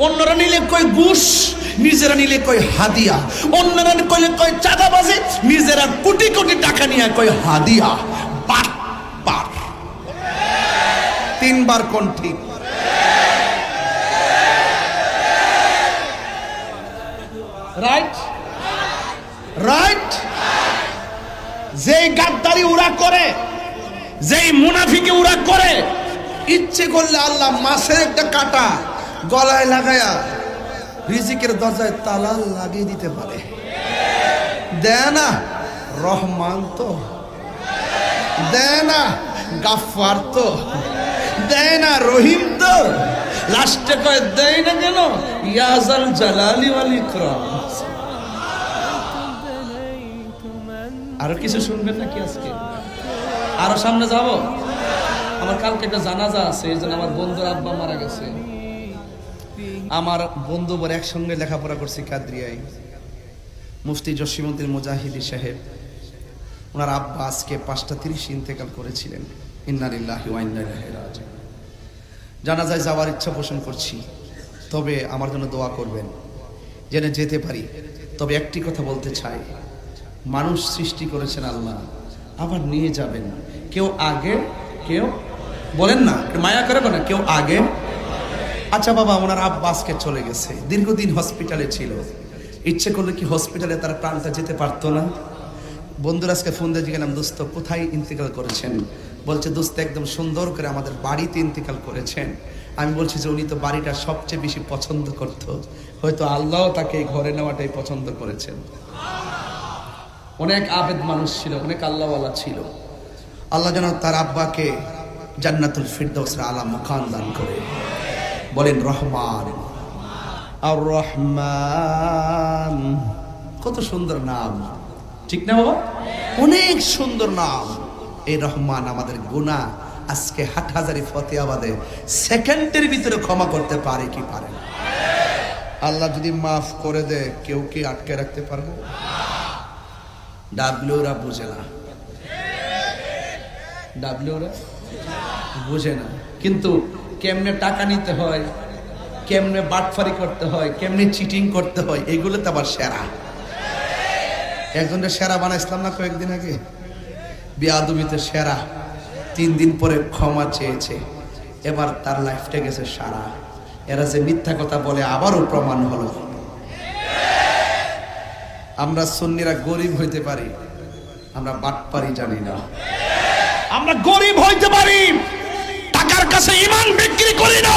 অন্যরা নিলে কই ঘুষ, নিজেরা নিলে কই হাদিয়া। অন্যরা কইলে কই চাঁদাবাজি, নিজেরা কোটি কোটি টাকা নিয়ে কই হাদিয়া। বাটপার। তিনবার কোন ঠিক? Right right. যেই গাদ্দারি ওরা করে, যেই মুনাফিকি ওরা করে, ইচ্ছে করলে আল্লাহ মাছের একটা কাঁটা গলায় লাগায়া রিজিকের দরজায় তালা লাগিয়ে দিতে পারে। দেয় না রহমান তো, দেয় না গাফফার তো, দেয় না রহিম তো, লাস্টে কয় দেয় না কেন ইয়াজাল জালালি ওয়াল ইকরাম। আরো কিছু শুনবেন নাকি আজকে? আরো সামনে যাব। আমার কালকে একটা জানাজা আছে, এই জন্য আমার বন্ধুর আব্বা মারা গেছে। আমার বন্ধু বলে একসঙ্গে লেখাপড়া করছি কাদরিয়ায়, মুফতি জসিমউদ্দিন মুজাহিদি সাহেব। ওনার আব্বা আজকে 5:30 ইন্তেকাল করেছিলেন। ইন্না লিল্লাহি ওয়া ইন্না ইলাইহি রাজিউন। জানাজায় যাওয়ার ইচ্ছা পোষণ করছি, তবে আমার জন্য দোয়া করবেন যেন যেতে পারি। তবে একটি কথা বলতে চাই, মানুষ সৃষ্টি করেছেন আল্লাহ, আবার নিয়ে যাবেন। কেউ আগে, কেউ বলেন না, মায়া করে না, কেউ আগে। আচ্ছা বাবা, ওনার আব্বা আজকে চলে গেছে, দীর্ঘদিন হসপিটালে ছিল। ইচ্ছে করলে কি হসপিটালে তার প্রাণটা যেতে পারতো না? বন্ধুরা আজকে ফোন দিয়ে জিজ্ঞাসা, দোস্ত কোথায় ইন্তেকাল করেছেন? বলছে দোস্ত একদম সুন্দর করে আমাদের বাড়িতে ইন্তেকাল করেছেন। আমি বলছি যে উনি তো বাড়িটা সবচেয়ে বেশি পছন্দ করত, হয়তো আল্লাহ তাকে ঘরে নেওয়াটাই পছন্দ করেছেন। অনেক আবেদ মানুষ ছিল, অনেক আল্লাহওয়ালা ছিল। আল্লাহ যেন তার আব্বাকে জান্নাতুল ফিরদাউসের আলা মাকান দান করে। বলেন রহমান আর রহমান, কত সুন্দর নাম, ঠিক না বাবা? অনেক সুন্দর নাম এই রহমান। আমাদের গুনাহ আজকে হাটহাজারি ফতেহাবাদে সেকেন্ডের ভিতরে ক্ষমা করতে পারে কি পারে না? আল্লাহ যদি মাফ করে দেয়, কেউ কি আটকে রাখতে পারবে? ডাব্লিউরা বুঝে না, ডাব্লিউরা বুঝে না, কিন্তু কেমনে টাকা নিতে হয়, কেমনে বাটফারি করতে হয়, কেমনে চিটিং করতে হয়, এগুলো তো আবার সেরা। একজনের সেরা বানাইছিলাম না কয়েকদিন আগে, বেয়াদবিতে সেরা। 3 দিন পরে ক্ষমা চেয়েছে, এবার তার লাইফটা গেছে সারা। এরা যে মিথ্যা কথা বলে আবারও প্রমাণ হলো। আমরা সুন্নিরা গরিব হইতে পারি, আমরা বাটপারি জানি না। আমরা গরিব হইতে পারি, টাকার কাছে ঈমান বিক্রি করি না।